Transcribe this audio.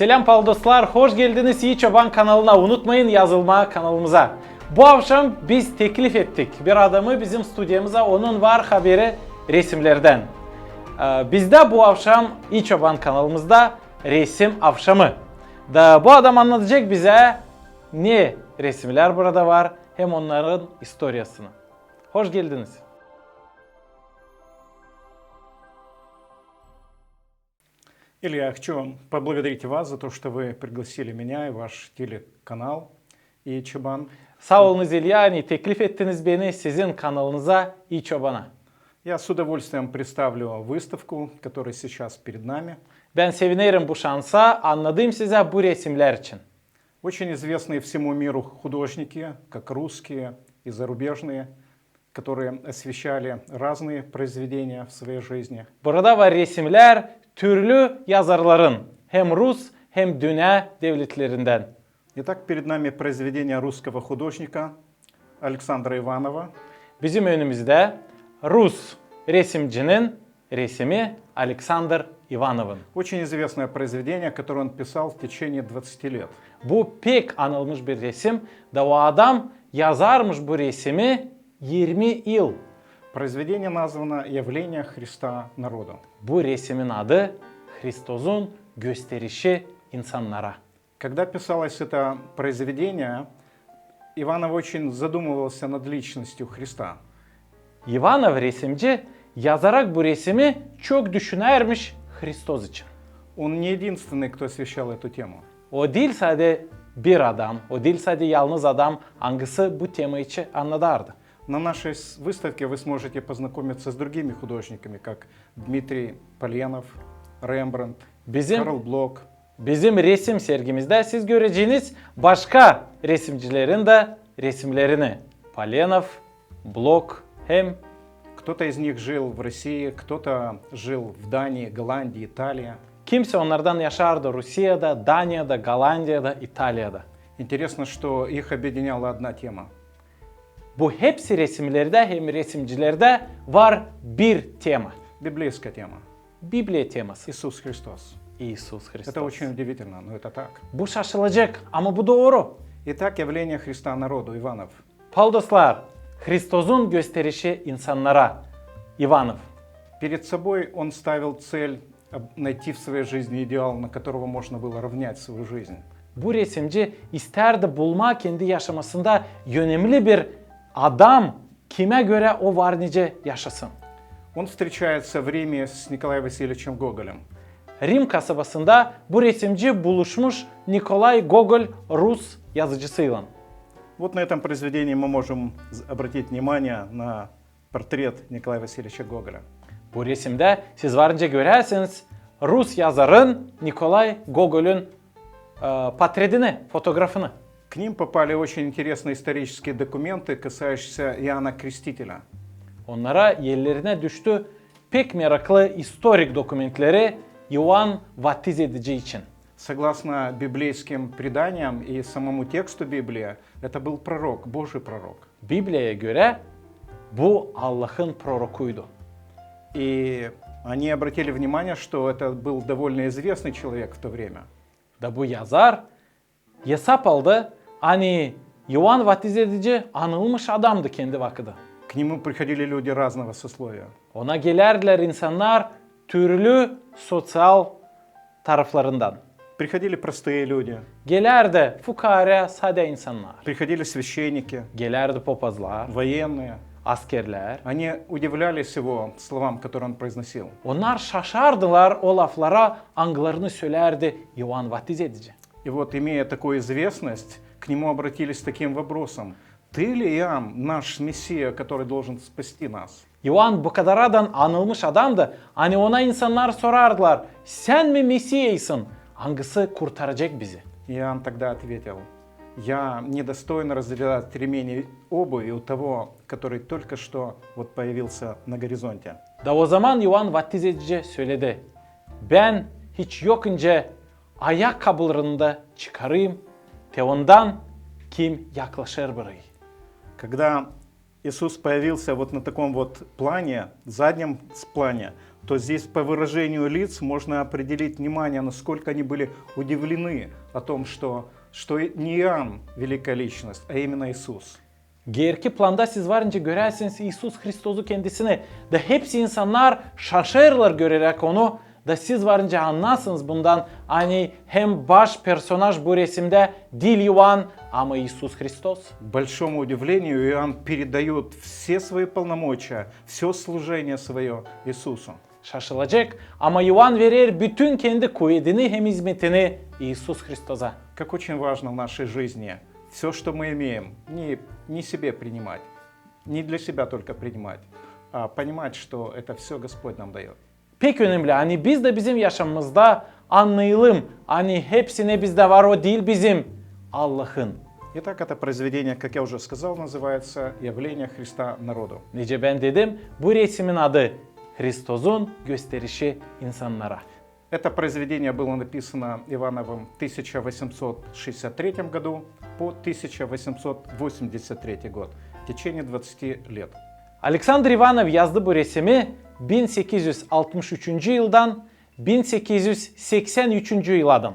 Selam pal dostlar, hoş geldiniz İyi Çoban kanalına. Unutmayın yazılma kanalımıza. Bu akşam biz teklif ettik bir adamı bizim stüdyomuza, onun var haberi resimlerden. Biz de bu akşam İyi Çoban kanalımızda resim akşamı. Bu adam anlatacak bize ne resimler burada var hem onların historiasını. Hoş geldiniz. Илья, я хочу поблагодарить вас за то, что вы пригласили меня и ваш телеканал İyi Çoban. Sağ olunuz İlya, teklif ettiniz beni sizin kanalınıza İyi Çoban'a. Я с удовольствием представлю выставку, которая сейчас перед нами. Ben sevinirim bu şansa, anladığım size bu resimler için. Очень известные всему миру художники, как русские и зарубежные, которые освещали разные произведения в своей жизни. Burada var resimler türlü yazarların, hem Rus hem dünya devletlerinden. Итак, перед нами произведение русского художника Александра Иванова. Bizim önümüzde Rus resimcinin resmi Alexander Ivanov'ın. Очень известное произведение, которое он писал в течение 20 лет. Bu pek anılmış bir resim. Da o adam yazarmış bu resmi 20 yıl. Произведение названо «Явление Христа народу». Bu resmin adı Hristos'un gösterişi insanlara. Когда pисалось это произведение, Иванов очень задумывался над личностью Христа. Ivanov resimci yazarak bu resmi çok düşünermiş Hristos için. Он не единственный, кто освещал эту тему. O değil sadece bir adam, o değil sadece yalnız adam hangisi bu tema için anladardı. На нашей выставке вы сможете познакомиться с другими художниками, как Дмитрий Поленов, Рембрандт, Карл Блок. Bizim resim sergimizde siz göreceğiniz başka resimcilerin de resimlerini. Polenov, Blok hem Кто-то из них жил в России, кто-то жил в Дании, Голландии, Италии. kimse onlardan yaşardı Rusya'da, Danya'da, Голландiya'da, İtalya'da. Интересно, что их объединяла одна тема. Bu hepsi resimlerde hem resimcilerde var bir tema. Библейская тема. Biblia teması. Иисус Христос. İsus Hristos. Это очень удивительно, но это так. Bu şaşılacak ama bu doğru. Итак, явление Христа народу, Иванов. Pal dostlar, Hristos'un gösterişi insanlara, Ivanov. Перед собой он ставил цель найти в своей жизни идеал, на которого можно было равнять свою жизнь. Bu resimci isterdi bulma kendi yaşamasında önemli bir adam kime göre o var nice yaşasın. Он встречается в Риме с Николаем Васильевичем Гоголем. Rim kasabasında bu resimci buluşmuş Nikolay Gogol Rus yazıcısıyla. Вот на этом произведении мы можем обратить внимание на портрет Николая Васильевича Гоголя. Bu resimde siz varınca görersiniz Rus yazarın Nikolay Gogol'ün portretini, fotoğrafını. К ним попали очень интересные исторические документы, касающиеся Иоанна Крестителя. Onlara yerlerine düştü pek meraklı historik dokumentleri Ioan Vatiz edici için. Согласно библейским преданиям и самому тексту Библии, это был пророк, Божий пророк. Biblia'ya göre bu Allah'ın prorokuydu. И они обратили внимание, что это был довольно известный человек в то время. Da bu yazar hesap aldı. Hani Ioan Vatiz edici anılmış adamdı kendi vakıda. К нему приходили люди разного сословия. Ona gelirler insanlar türlü sosyal taraflarından. Приходили простые люди, Gelirdi fukara, sade insanlar. приходили священники, Gelirdi papazlar, военные. askerler. Они удивлялись его словам, которые он произносил. Onlar şaşardılar o laflara, anglarını söylerdi Ioan Vatiz edici. И вот, имея такую известность, к нему обратились с таким вопросом. Ты ли Иоанн, наш Мессия, который должен спасти нас? Ioan bu kadaradan anılmış adamdı. Hani ona insanlar sorardılar. Sen mi Mesih'sin? Hangisi kurtaracak bizi? Иоанн тогда ответил. Я недостоин разрезать ремень обуви у того, который только что вот появился на горизонте. Da o zaman Ioan Vatiz edici söyledi. Ben hiç yokunca ayakkabılarını da çıkarayım. Te ondan kim yaklaşır buraya? Когда Иисус появился вот на таком вот плане, заднем плане, то здесь по выражению лиц можно определить внимание, насколько они были удивлены о том, что не Иоанн великая личность, а именно Иисус. Gerki planda siz varınca görersiniz İsus Hristos'u kendisini. Da hepsi insanlar şaşırırlar görerek onu. Da siz varınca anlarsınız bundan. Hani hem baş personaj bu resimde değil Ioan ama İsus Hristos. К большому удивлению, Иоанн передает все свои полномочия, все служение свое Иисусу. Şaşılacak ama Ioan verir bütün kendi kuvvetini hem hizmetini İsus Hristos'a. Как очень важно в нашей жизни все, что мы имеем, не себе принимать, не для себя только принимать, а понимать, что это все Господь нам дает. Pek önemli. Hani biz de bizim yaşamımızda anlayalım. Hani hepsine bizde var o değil bizim. Allah'ın. Итак, это произведение, как я уже сказал, называется «Явление Христа народу». Nece ben dedim bu resmin adı Hristos'un gösterişi insanlara. Это произведение было написано Ивановым в 1863 году по 1883 год, в течение 20 лет. Alexander Ivanov yazdı bu resmi 1863 yıldan 1883 yıladan.